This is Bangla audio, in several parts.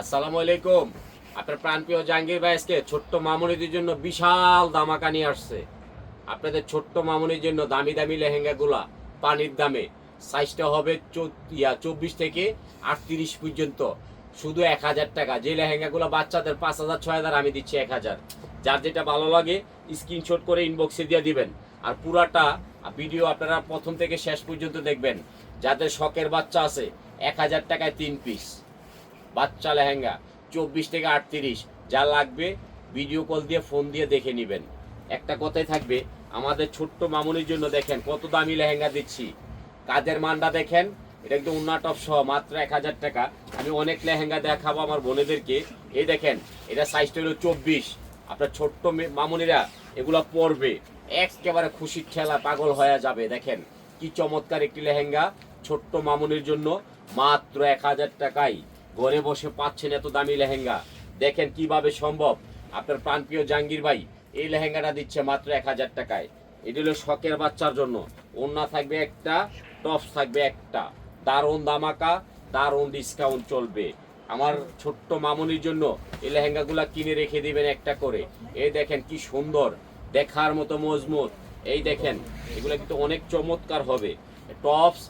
আসসালামু আলাইকুম। আপনার প্রাণপ্রিয় জাহাঙ্গীর ভাই আজকে ছোট্ট মামুনিদের জন্য বিশাল ধামাকা নিয়ে আসছে। আপনাদের ছোট্ট মামুনির জন্য দামি দামি লেহেঙ্গাগুলা পানির দামে। সাইজটা হবে 24 থেকে 38 পর্যন্ত, শুধু 1000 টাকা। যে লেহেঙ্গাগুলো বাচ্চাদের 5000 6000, আমি দিচ্ছি 1000। যার যেটা ভালো লাগে স্ক্রিনশট করে ইনবক্সে দিয়ে দিবেন। আর পুরাটা ভিডিও আপনারা প্রথম থেকে শেষ পর্যন্ত দেখবেন। যাদের শখের বাচ্চা আছে 1000 টাকায় 3 পিস বাচ্চা লেহেঙ্গা, 24 থেকে 38। যা লাগবে ভিডিও কল দিয়ে ফোন দিয়ে দেখে নেবেন। একটা কথাই থাকবে, আমাদের ছোট্ট মামুনির জন্য দেখেন কত দামি লেহেঙ্গা দিচ্ছি। কাজের মানটা দেখেন, এটা কিন্তু উন্না টপ সহ মাত্র 1000 টাকা। আমি অনেক লেহেঙ্গা দেখাবো আমার বোনেদেরকে। এই দেখেন, এটা সাইজটা হলো 24। আপনার ছোট্ট মামুনিরা এগুলো পরবে, একেবারে খুশির ঠেলা পাগল হয়ে যাবে। দেখেন কি চমৎকার একটি লেহেঙ্গা ছোট্ট মামুনির জন্য, মাত্র 1000 টাকায় ঘরে বসে পাচ্ছেন এত দামি লেহেঙ্গা। দেখেন কিভাবে সম্ভব। আপনার প্রাণপ্রিয় জাহাঙ্গীর ভাই এই লেহেঙ্গাটা দিচ্ছে মাত্র 1000 টাকায়। এটি হলো শখের বাচ্চার জন্য। ওড়না থাকবে একটা, টপস থাকবে একটা। দারুণ দামাকা, দারুণ ডিসকাউন্ট চলবে। আমার ছোট্ট মামুনির জন্য এই লেহেঙ্গাগুলা কিনে রেখে দিবেন একটা করে। এই দেখেন কি সুন্দর, দেখার মতো মজবুত। এই দেখেন এগুলো কিন্তু অনেক চমৎকার হবে। টপস,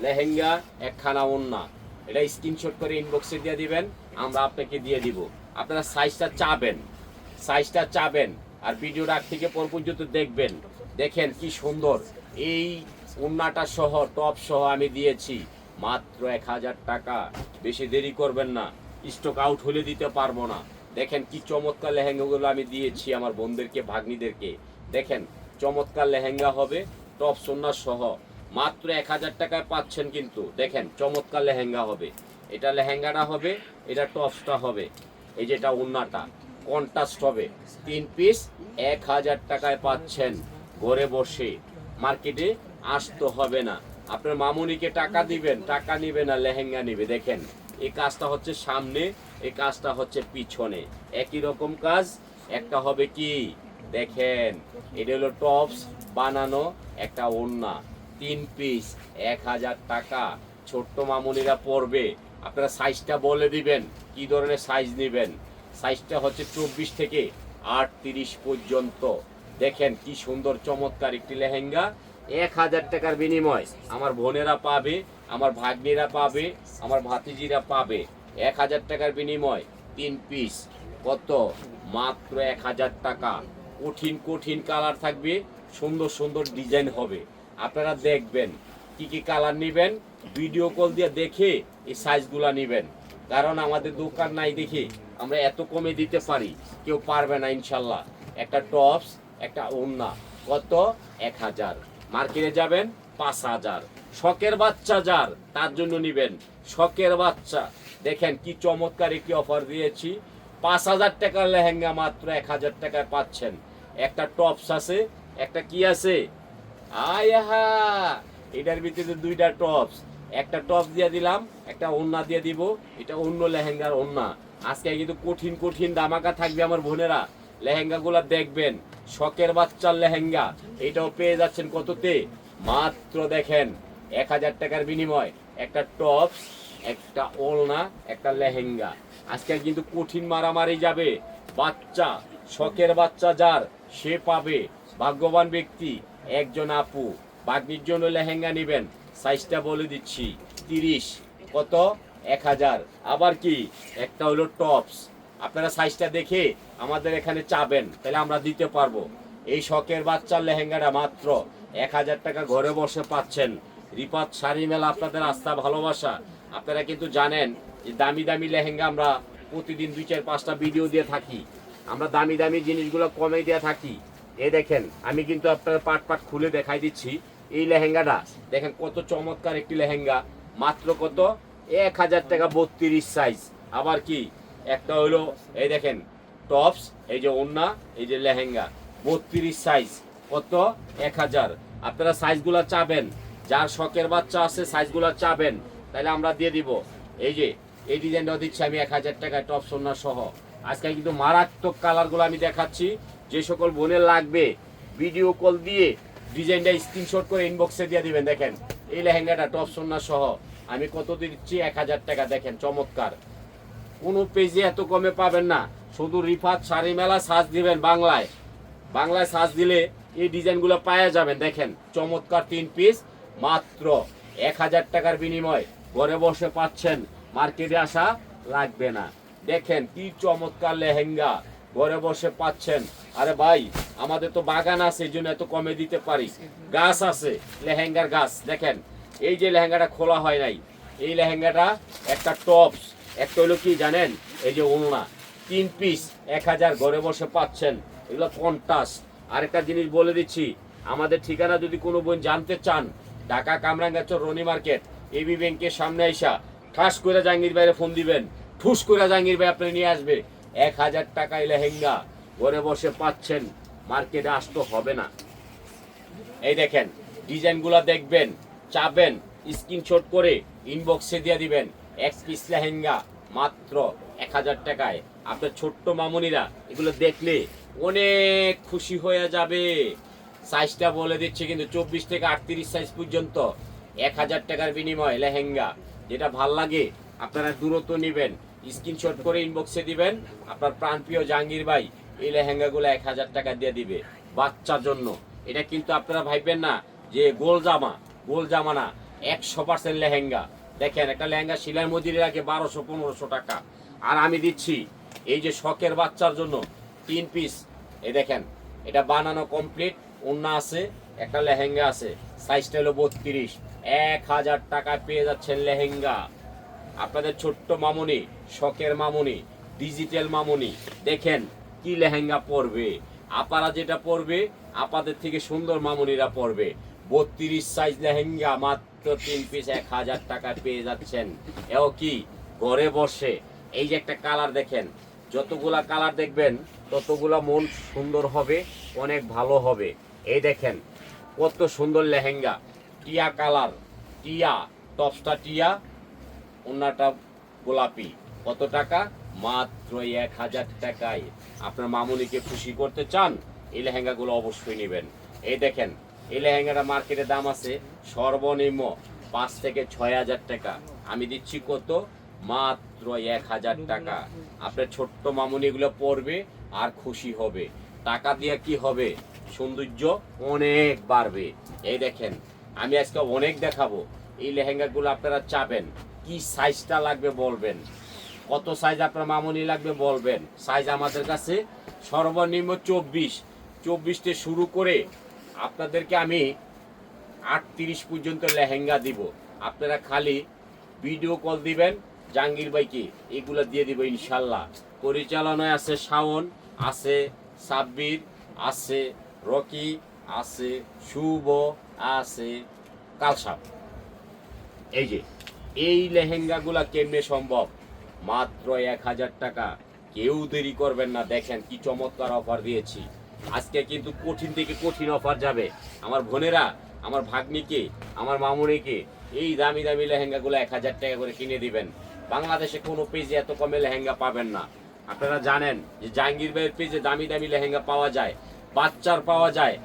লেহেঙ্গা, একখানা ওড়না। এটা স্ক্রিনশট করে ইনবক্সে দিয়ে দিবেন, আমরা আপনাকে দিয়ে দিব। আপনারা সাইজটা চাবেন আর ভিডিওটা আগ থেকে পর পর্যন্ত দেখবেন। দেখেন কি সুন্দর এই ওড়নাটা সহ টপ সহ আমি দিয়েছি মাত্র 1000 টাকা। বেশি দেরি করবেন না, স্টক আউট হলে দিতে পারবো না। দেখেন কি চমৎকার লেহেঙ্গাগুলো আমি দিয়েছি আমার বোনদেরকে, ভাগ্নিদেরকে। দেখেন চমৎকার লেহেঙ্গা হবে টপ ওড়না সহ, মাত্র 1000 টাকায় পাচ্ছেন। কিন্তু দেখেন চমৎকার লেহেঙ্গা হবে। এটা লেহেঙ্গাটা হবে, এটা টপসটা হবে। এই যেটা ওড়নাটা কন্ট্রাস্ট হবে। 3 পিস 1000 টাকায় পাচ্ছেন। ঘরে বসে মার্কেটে আসতে হবে না। আপনার মামুনিকে টাকা দিবেন, টাকা নিবে না, লেহেঙ্গা নিবে। দেখেন এই কাজটা হচ্ছে সামনে, এই কাজটা হচ্ছে পিছনে, একই রকম কাজ। একটা হবে কি দেখেন, এটা হলো টপস বানানো একটা ওড়না, 3 পিস 1000 টাকা। ছোট্ট মামুনিরা পরবে। আপনারা সাইজটা বলে দিবেন কি ধরনের সাইজ নেবেন। সাইজটা হচ্ছে 24 থেকে 38 পর্যন্ত। দেখেন কি সুন্দর চমৎকার একটি লেহেঙ্গা 1000 টাকার বিনিময় আমার বোনেরা পাবে, আমার ভাগ্নিরা পাবে, আমার ভাতিজিরা পাবে। 1000 টাকার বিনিময় 3 পিস কত? মাত্র 1000 টাকা। কঠিন কঠিন কালার থাকবে, সুন্দর সুন্দর ডিজাইন হবে। আপনারা দেখবেন কি কি কালার নেবেন, ভিডিও কল দিয়ে দেখে এই সাইজগুলা নেবেন। কারণ আমাদের দোকান নাই দেখে আমরা এত কমে দিতে পারি, কেউ পারবে না ইনশাল্লাহ। একটা টপস, একটা ওড়না কত? 1000। মার্কেটে যাবেন 5000। শখের বাচ্চা যার, তার জন্য নেবেন। শখের বাচ্চা দেখেন কি চমৎকার একটি অফার দিয়েছি। 5000 টাকার লেহেঙ্গা মাত্র 1000 টাকায় পাচ্ছেন। একটা টপস আছে, একটা কি আছে, আহা, এটার ভিতরে দুইটা টপস। একটা টপস দিয়ে দিলাম, একটা ওড়না দিয়ে দিব। এটা অন্য লেহেঙ্গার ওড়না। আজকে কিন্তু কঠিন কঠিন দামাকা থাকবে আমার বোনেরা। লেহেঙ্গাগুলো দেখবেন, শখের বাচ্চার লেহেঙ্গা। এটাও পেয়ে যাচ্ছেন কততে? মাত্র দেখেন 1000 টাকার বিনিময় একটা টপস, একটা ওড়না, একটা লেহেঙ্গা। আজকে কিন্তু কঠিন মারামারি যাবে। বাচ্চা, শখের বাচ্চা যার, সে পাবে। ভাগ্যবান ব্যক্তি একজন আপু বাগ্নির জন্য লেহেঙ্গা নেবেন। সাইজটা বলে দিচ্ছি 30 কত? 1000। আবার কি একটা হলো টপস। আপনারা সাইজটা দেখে আমাদের এখানে চাবেন, তাহলে আমরা দিতে পারবো। এই শখের বাচ্চার লেহেঙ্গাটা মাত্র 1000 টাকা ঘরে বসে পাচ্ছেন। রিপাত শাড়ি মেলা আপনাদের আস্থা ভালোবাসা। আপনারা কিন্তু জানেন যে দামি দামি লেহেঙ্গা আমরা প্রতিদিন 2-4-5টা ভিডিও দিয়ে থাকি। আমরা দামি দামি জিনিসগুলো কমে দিয়ে থাকি। এই দেখেন আমি কিন্তু আপনার পাট পাট খুলে দেখাই দিচ্ছি। এই লেহেঙ্গাটা দেখেন কত চমৎকার একটি লেহেঙ্গা, মাত্র কত? 1000 টাকা, 32 সাইজ। আবার কি একটা হলো, এই দেখেন টপস, এই যে ওড়না, এই যে লেহেঙ্গা, 32 সাইজ কত? 1000। আপনারা সাইজগুলো চাবেন, যার শখের বাচ্চা আছে সাইজগুলো চাবেন, তাহলে আমরা দিয়ে দিব। এই যে এই ডিজাইনটাও দিচ্ছি আমি 1000 টাকায় টপস ওড়না সহ। আজকে কিন্তু মারাত্মক কালারগুলো আমি দেখাচ্ছি। যে সকল বোনের লাগবে ভিডিও কল দিয়ে ডিজাইনটা স্ক্রিনশট করে ইনবক্সে দিয়ে দিবেন। দেখেন এই লেহেঙ্গাটা টপস ওড়না সহ আমি কত দিচ্ছি? 1000 টাকা। দেখেন চমৎকার কোনো পেজে এত কমে পাবেন না। শুধু রিফাত শাড়ি মেলা সার্চ দিবেন বাংলায়, বাংলায় সার্চ দিলে এই ডিজাইনগুলো পাওয়া যাবেন। দেখেন চমৎকার 3 পিস মাত্র 1000 টাকার বিনিময় ঘরে বসে পাচ্ছেন, মার্কেটে আসা লাগবে না। দেখেন কি চমৎকার লেহেঙ্গা ঘরে বসে পাচ্ছেন। আরে ভাই আমাদের তো বাগান আছে, এই জন্য এত কমে দিতে পারি। গাছ আছে, লেহেঙ্গার গাছ। দেখেন এই যে লেহেঙ্গাটা খোলা হয় নাই, এই লেহেঙ্গাটা একটা টপস, একটা হলো কি জানেন, এই যে ওড়না 3 পিস 1000 ঘরে বসে পাচ্ছেন। এগুলো কন্টাস্ট। আরেকটা জিনিস বলে দিচ্ছি, আমাদের ঠিকানা যদি কোনো বোন জানতে চান, ঢাকা কামরাঙ্গাচর রনি মার্কেট এবি ব্যাংকের সামনে আইসা ঠাস করে জাহাঙ্গীর ভাইরে ফোন দিবেন, ঠুস করে জাহাঙ্গীর ভাই আপনি নিয়ে আসবে। 1000 টাকায় লেহেঙ্গা ঘরে বসে পাচ্ছেন, মার্কেটে আসতে হবে না। এই দেখেন ডিজাইনগুলো দেখবেন, চাবেন, স্ক্রিনশট করে ইনবক্সে দিয়ে দিবেন। 1 পিস লেহেঙ্গা মাত্র 1000 টাকায়। আপনার ছোট্ট মামুনিরা এগুলো দেখলে অনেক খুশি হয়ে যাবে। সাইজটা বলে দিচ্ছি কিন্তু 24 থেকে 38 সাইজ পর্যন্ত 1000 টাকার বিনিময় লেহেঙ্গা। যেটা ভাল লাগে আপনারা দূরত্ব নেবেন, স্ক্রিনশট করে ইনবক্সে দিবেন। আপনার প্রাণপ্রিয় জাহাঙ্গীর ভাই এই লেহেঙ্গাগুলো 1000 টাকা দিয়ে দিবে বাচ্চার জন্য। এটা কিন্তু আপনারা ভাববেন না যে গোল জামা না, 100% লেহেঙ্গা। দেখেন একটা লেহেঙ্গা সেলাই মজুরি লাগে 1200-1500 টাকা, আর আমি দিচ্ছি এই যে শখের বাচ্চার জন্য 3 পিস। এই দেখেন এটা বানানো কমপ্লিট, ওড়না আছে, একটা লেহেঙ্গা আছে, সাইজটা হলো 32। 1000 টাকায় পেয়ে যাচ্ছেন লেহেঙ্গা। আপনাদের ছোট্ট মামুনি, শখের মামুনি, ডিজিটাল মামুনি দেখেন কি লেহেঙ্গা পরবে। আপারা যেটা পরবে আপাদের থেকে সুন্দর মামুনিরা পরবে। 32 সাইজ লেহেঙ্গা মাত্র 3 পিস 1000 টাকায় পেয়ে যাচ্ছেন। এও কি ঘরে বসে। এই যে একটা কালার দেখেন, যতগুলা কালার দেখবেন ততগুলা মন সুন্দর হবে, অনেক ভালো হবে। এই দেখেন কত সুন্দর লেহেঙ্গা, টিয়া কালার, টিয়া টপসটা টিয়া, ওড়নাটা গোলাপি। কত টাকা? মাত্র 1000 টাকায়। আপনার মামুনিকে খুশি করতে চান, এই লেহেঙ্গাগুলো অবশ্যই নেবেন। এই দেখেন এই লেহেঙ্গাটা মার্কেটে দাম আছে সর্বনিম্ন 5 থেকে 6000 টাকা, আমি দিচ্ছি কত? মাত্র 1000 টাকা। আপনার ছোট্ট মামুনি এগুলো পরবে আর খুশি হবে। টাকা দিয়ে কি হবে? সৌন্দর্য অনেক বাড়বে। এই দেখেন আমি আজকে অনেক দেখাবো। এই লেহেঙ্গাগুলো আপনারা চাবেন, কি সাইজটা লাগবে বলবেন, কত সাইজ আপনার মামুনি লাগবে বলবেন। সাইজ আমাদের কাছে সর্বনিম্ন 24 থেকে শুরু করে আপনাদেরকে আমি 38 পর্যন্ত লেহেঙ্গা দিব। আপনারা খালি ভিডিও কল দিবেন জাহাঙ্গীর ভাইকে, এগুলো দিয়ে দিব ইনশাল্লাহ। পরিচালনায় আছে শাওন, আছে সাব্বির, আছে রকি, আছে শুভ, আছে কালসাপ। এই যে এই লেহেঙ্গাগুলা কেমনে সম্ভব? মাত্র 1000 টাকা। কেউ দেরি করবেন না। দেখেন কি চমৎকার অফার দিয়েছি আজকে, কিন্তু কঠিন থেকে কঠিন অফার যাবে। আমার বোনেরা, আমার ভাগ্নিকে, আমার মামুনিকে এই দামি দামি লেহেঙ্গাগুলো 1000 টাকা করে কিনে দিবেন। বাংলাদেশে কোনো পেজে এত কমে লেহেঙ্গা পাবেন না। আপনারা জানেন যে জাহাঙ্গীর ভাইয়ের পেজে দামি দামি লেহেঙ্গা পাওয়া যায়, বাচ্চার পাওয়া যায়,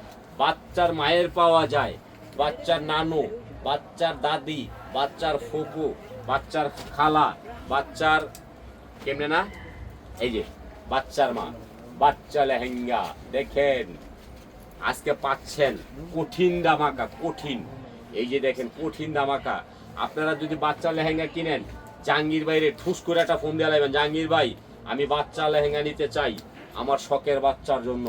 বাচ্চার মায়ের পাওয়া যায়, বাচ্চার নানু, বাচ্চার দাদি, বাচ্চার ফুপু, বাচ্চার খালা, বাচ্চার কেমনে না, এই যে বাচ্চার মা, বাচ্চা লেহেঙ্গা। দেখেন আজকে পাচ্ছেন কঠিন দামাকা, কঠিন। এই যে দেখেন কঠিন দামাকা। আপনারা যদি বাচ্চা লেহেঙ্গা কিনেন, জাহাঙ্গীর ভাইরে ঠুস করে একটা ফোন দিয়ে লাগবেন, জাহাঙ্গীর ভাই আমি বাচ্চা লেহেঙ্গা নিতে চাই আমার শখের বাচ্চার জন্য।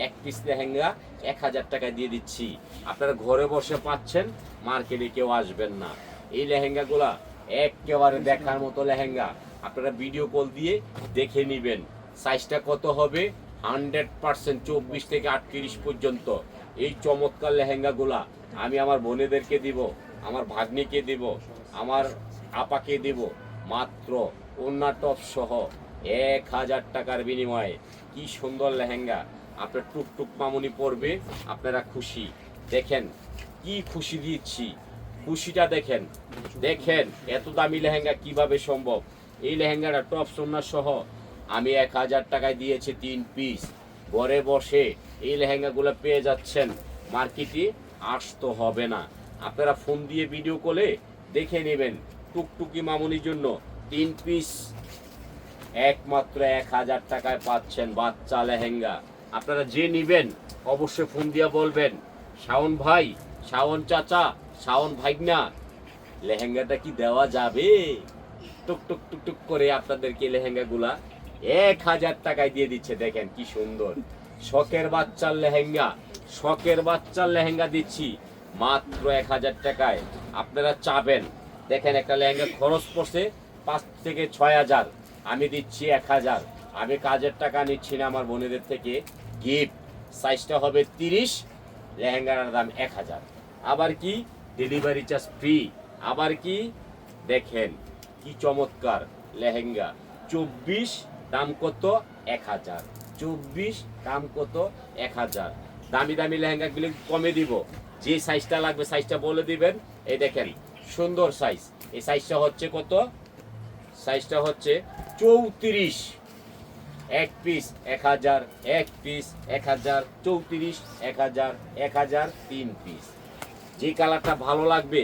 1 পিস লেহেঙ্গা 1000 টাকা দিয়ে দিচ্ছি। আপনারা ঘরে বসে পাচ্ছেন, মার্কেটে কেউ আসবেন না। এই লেহেঙ্গাগুলা একেবারে দেখার মতো লেহেঙ্গা। আপনারা ভিডিও কল দিয়ে দেখে নেবেন সাইজটা কত হবে। 100% 24 থেকে 38 পর্যন্ত এই চমৎকার লেহেঙ্গাগুলা আমি আমার বোনেদেরকে দিব, আমার ভাগ্নিকে দিব, আমার আপাকে দিব মাত্র ওড়না টপ সহ 1000 টাকার বিনিময়ে। কি সুন্দর লেহেঙ্গা। আপনার টুকটুক মামুনি পরবে, আপনারা খুশি। দেখেন কি খুশি দিচ্ছি, খুশিটা দেখেন। দেখেন এত দামি লেহেঙ্গা কিভাবে সম্ভব। এই লেহেঙ্গাটা টপ সোনা সহ আমি 1000 টাকায় দিয়েছি 3 পিস। ঘরে বসে এই লেহেঙ্গাগুলো পেয়ে যাচ্ছেন, মার্কেটে আসতে হবে না। আপনারা ফোন দিয়ে ভিডিও কলে দেখে নেবেন। টুকটুকি মামুনির জন্য 3 পিস একমাত্র 1000 টাকায় পাচ্ছেন বাচ্চা লেহেঙ্গা। আপনারা যে নিবেন অবশ্যই ফোন দিয়ে বলবেন, শাওন ভাই, শাওন চাচা, শাওন ভাইগনা, লেহেঙ্গাটা কি দেওয়া যাবে? টুক টুক টুক টুক করে আপনাদেরকে লেহেঙ্গাগুলা 1000 টাকায় দিয়ে দিচ্ছে। দেখেন কি সুন্দর শখের বাচ্চার লেহেঙ্গা, শখের বাচ্চার লেহেঙ্গা দিচ্ছি মাত্র 1000 টাকায়। আপনারা চাবেন, দেখেন একটা লেহেঙ্গা খরচ পড়ছে 5 থেকে 6000, আমি দিচ্ছি 1000। আমি কাজের টাকা নিচ্ছি না আমার বোনেদের থেকে, গিফট। সাইজটা হবে 30, লেহেঙ্গার দাম 1000। আবার কি ডেলিভারি চার্জ ফ্রি। আবার কি দেখেন কি চমৎকার লেহেঙ্গা, 24, দাম কত? 1000। 24, দাম কত? 1000। দামি দামি লেহেঙ্গাগুলি কমে দিব, যে সাইজটা লাগবে সাইজটা বলে দিবেন। এই দেখেন সুন্দর সাইজ, এই সাইজটা হচ্ছে কত? সাইজটা হচ্ছে 34, এক পিস 1000, এক পিস 1000, 34, 1000, 1000, 3 পিস। যে কালারটা ভালো লাগবে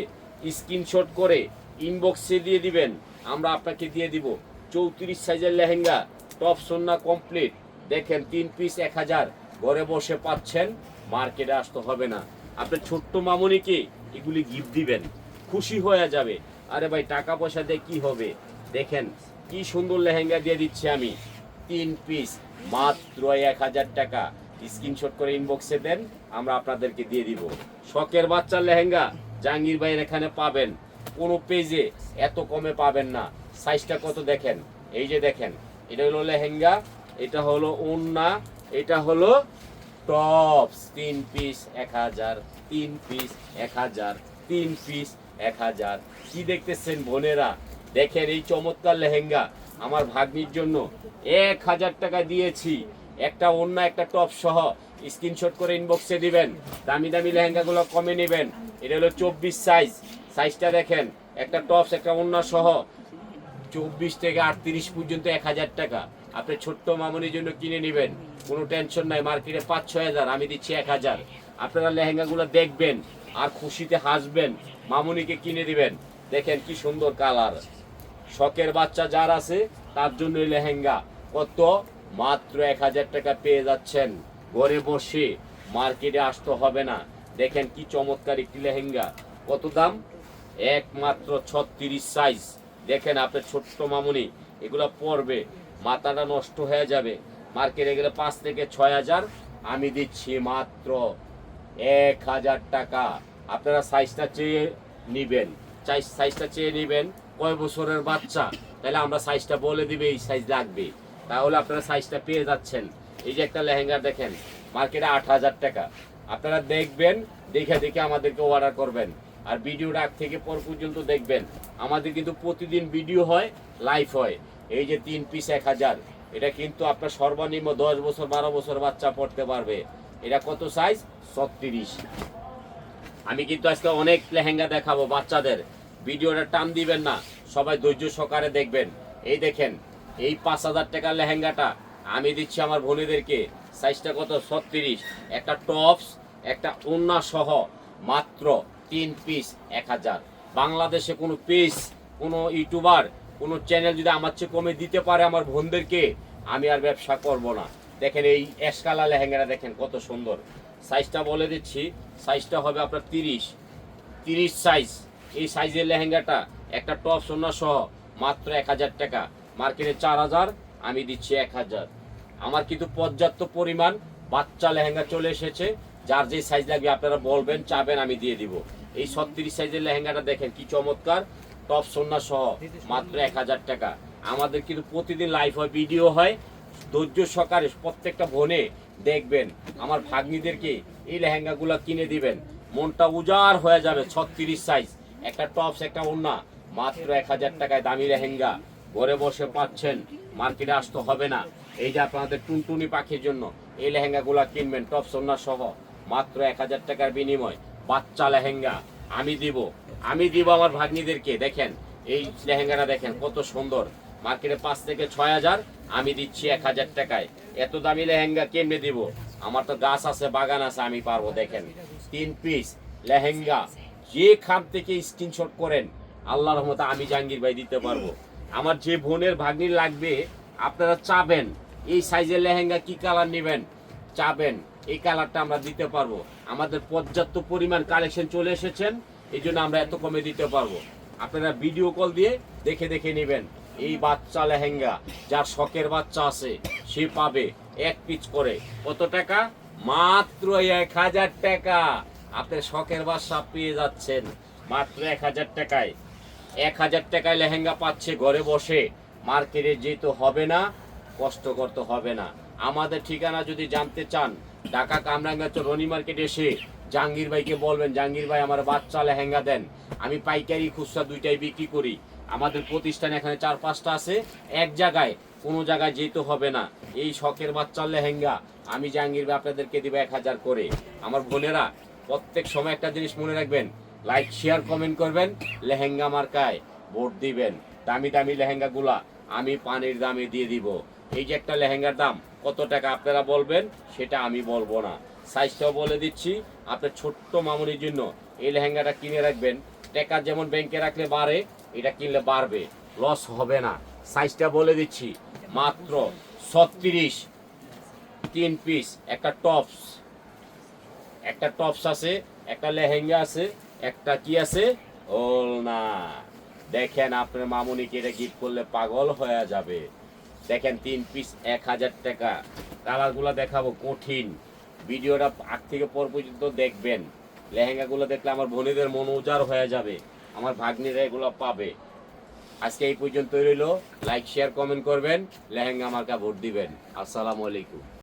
স্ক্রিনশট করে ইনবক্সে দিয়ে দিবেন, আমরা আপনাকে দিয়ে দিব 34 সাইজের লেহেঙ্গা, টপ সন্না কমপ্লিট। দেখেন 3 পিস 1000, ঘরে বসে পাচ্ছেন, মার্কেটে আসতে হবে না। আপনার ছোট্ট মামুনিকে এগুলি গিফট দিবেন, খুশি হয়ে যাবে। আরে ভাই টাকা পয়সা দিয়ে কি হবে? দেখেন কি সুন্দর লেহেঙ্গা দিয়ে দিচ্ছি আমি, 3 পিস মাত্র 1000 টাকা। স্ক্রিনশট করে ইনবক্সে দেন, আমরা আপনাদেরকে দিয়ে দিব। শখের বাচ্চার লেহেঙ্গা জাহাঙ্গীর ভাইয়ের এখানে পাবেন, কোনো পেজে এত কমে পাবেন না। সাইজটা কত দেখেন, এই যে দেখেন, এটা হলো লেহেঙ্গা, এটা হলো ওড়না, এটা হলো টপস। 3 piece 1000, 3 piece 1000, 3 piece 1000। কি দেখতেছেন বোনেরা? দেখেন এই চমৎকার লেহেঙ্গা আমার ভাগ্নির জন্য 1000 টাকা দিয়েছি, একটা ওড়না একটা টপ সহ। স্ক্রিনশট করে ইনবক্সে দিবেন, দামি দামি লেহেঙ্গাগুলো কমে নেবেন। এটা হলো 24 সাইজ, সাইজটা দেখেন, একটা টপস একটা ওড়না সহ 24 থেকে 38 পর্যন্ত 1000 টাকা। আপনি ছোট্ট মামুনির জন্য কিনে নেবেন, কোনো টেনশন নাই। মার্কেটে 5-6 হাজার, আমি দিচ্ছি 1000। আপনারা লেহেঙ্গাগুলো দেখবেন আর খুশিতে হাসবেন, মামুনিকে কিনে দিবেন। দেখেন কি সুন্দর কালার, শখের বাচ্চা যার আছে তার জন্য লেহেঙ্গা। কত? মাত্র 1000 টাকা পেয়ে যাচ্ছেন, ঘরে বসে, মার্কেটে আসতে হবে না। দেখেন কি চমৎকার একটি লেহেঙ্গা, কত দাম? একমাত্র 36 সাইজ। দেখেন আপনার ছোট্ট মামুনি এগুলো পরবে, মাথাটা নষ্ট হয়ে যাবে। মার্কেটে গেলে 5 থেকে 6000, আমি দিচ্ছি মাত্র 1000 টাকা। আপনারা সাইজটা চেয়ে নিবেন, সাইজটা চেয়ে নিবেন। কয় বছরের বাচ্চা, তাহলে আমরা সাইজটা বলে দিবে এই সাইজ লাগবে, তাহলে আপনারা সাইজটা পেয়ে যাচ্ছেন। এই যে একটা লেহেঙ্গা দেখেন, মার্কেটে 8000 টাকা। আপনারা দেখবেন, দেখে দেখে আমাদেরকে অর্ডার করবেন। আর ভিডিওটা আগ থেকে পর পর্যন্ত দেখবেন, আমাদের কিন্তু প্রতিদিন ভিডিও হয়, লাইভ হয়। এই যে 3 পিস 1000, এটা কিন্তু আপনার সর্বনিম্ন 10 বছর 12 বছর বাচ্চা পড়তে পারবে। এটা কত সাইজ? 36। আমি কিন্তু আজকে অনেক লেহেঙ্গা দেখাবো বাচ্চাদের, ভিডিওটা টান দিবেন না, সবাই ধৈর্য সহকারে দেখবেন। এই দেখেন এই 5000 টাকার লেহেঙ্গাটা আমি দিচ্ছি আমার বোনেদেরকে, সাইজটা কত? 36, একটা টপস একটা ওড়না সহ মাত্র 3 পিস 1000। বাংলাদেশে কোনো পেজ, কোনো ইউটিউবার, কোনো চ্যানেল যদি আমার চেয়ে কমে দিতে পারে আমার বোনদেরকে, আমি আর ব্যবসা করব না। দেখেন এই এসকালা লেহেঙ্গাটা দেখেন কত সুন্দর, সাইজটা বলে দিচ্ছি, সাইজটা হবে আপনার 30 সাইজ। এই সাইজের লেহেঙ্গাটা একটা টপ সোনা সহ মাত্র 1000 টাকা। মার্কেটে 4000, আমি দিচ্ছি 1000। আমার কিন্তু পর্যাপ্ত পরিমাণ বাচ্চা লেহেঙ্গা চলে এসেছে, যার যে সাইজ লাগবে আপনারা বলবেন, চাবেন, আমি দিয়ে দিব। এই 36 সাইজের লেহেঙ্গাটা দেখেন কি চমৎকার, টপ সোনা সহ মাত্র 1000 টাকা। আমাদের কিন্তু প্রতিদিন লাইভ হয়, ভিডিও হয়, ধৈর্য সহকারে প্রত্যেকটা বোনে দেখবেন। আমার ভাগ্নিদেরকে এই লেহেঙ্গাগুলো কিনে দিবেন, মনটা উজাড় হয়ে যাবে। 36 সাইজ, একটা টপস একটা ওড়না, মাত্র 1000 টাকায় দামি লেহেঙ্গা, ঘরে বসে পাচ্ছেন, মার্কেটে আসতে হবে না। এই যে আপনাদের টুনটুনি পাখির জন্য এই লেহেঙ্গাগুলো কিনবেন, টপস ওড়না সহ মাত্র 1000 টাকার বিনিময় বাচ্চা লেহেঙ্গা আমি দিব আমার ভাগ্নিদেরকে। দেখেন এই লেহেঙ্গাটা দেখেন কত সুন্দর, মার্কেটে 5 থেকে 6000, আমি দিচ্ছি 1000 টাকায়। এত দামি লেহেঙ্গা কেমনে দিব? আমার তো গাছ আছে, বাগান আছে, আমি পারবো। দেখেন 3 পিস লেহেঙ্গা, যে খাম থেকে স্ক্রিনশট করেন, আল্লাহর রহমতে আমি জাহাঙ্গীর ভাই দিতে পারবো। আমার যে বোনের ভাগ্নির লাগবে আপনারা চাবেন এই সাইজের লেহেঙ্গা কি কালার নেবেন, চাবেন এই কালারটা আমরা দিতে পারবো। আমাদের পর্যাপ্ত পরিমাণ কালেকশন চলে এসেছেন, এই জন্য আমরা এত কমে দিতে পারবো। আপনারা ভিডিও কল দিয়ে দেখে দেখে নেবেন। এই বাচ্চা লেহেঙ্গা যার শখের বাচ্চা আছে সে পাবে এক পিচ করে কত টাকা, মাত্র 1000 টাকা। আপনার শখের বাচ্চা পেয়ে যাচ্ছেন মাত্র 1000 টাকায়। 1000 টাকায় লেহেঙ্গা পাচ্ছে ঘরে বসে। মার্কেটে যেতে হবে না, কষ্ট করতে হবে না। আমাদের ঠিকানা যদি জানতে চান, ঢাকা কামরাঙ্গাচর রনি মার্কেটে এসে জাহাঙ্গীর ভাইকে বলবেন, জাহাঙ্গীর ভাই আমার বাচ্চা লেহেঙ্গা দেন। আমি পাইকারি খুচরা দুইটাই বিক্রি করি। আমাদের প্রতিষ্ঠান এখানে 4-5টা আছে, এক জায়গায় কোনো জায়গায় যেতে হবে না। এই শখের বাচ্চার লেহেঙ্গা আমি জাহাঙ্গীর ভাই আপনাদেরকে দিব 1000 করে। আমার বোনেরা প্রত্যেক সময় একটা জিনিস মনে রাখবেন, লাইক শেয়ার কমেন্ট করবেন, লেহেঙ্গা মার্কায় ভোট দিবেন। দামি দামি লেহেঙ্গাগুলা আমি পানির দামে দিয়ে দিব। এই যে একটা লেহেঙ্গার দাম কত টাকা আপনারা বলবেন, সেটা আমি বলবো না, সাইজটাও বলে দিচ্ছি। আপনার ছোট্ট মামুনির জন্য এই লেহেঙ্গাটা কিনে রাখবেন। টাকা যেমন ব্যাংকে রাখলে বাড়ে, এটা কিনলে বাড়বে, লস হবে না। সাইজটা বলে দিচ্ছি, মাত্র 36, 3 পিস, একটা টপস আছে, একটা লেহেঙ্গা আছে, একটা কি আছে ওড়না। দেখেন আপনার মামুনিকে এটা গিফট করলে পাগল হয়ে যাবে। দেখেন 3 পিস 1000 টাকা। কালারগুলো দেখাবো কঠিন, ভিডিওটা আগ থেকে পর পর্যন্ত দেখবেন। লেহেঙ্গাগুলো দেখলে আমার বোনেদের মন উজাড় হয়ে যাবে, আমার ভাগ্নিরা এগুলো পাবে। আজকে এই পর্যন্তই রইল। লাইক শেয়ার কমেন্ট করবেন, লেহেঙ্গা মার্কা ভোট দিবেন। আসসালামু আলাইকুম।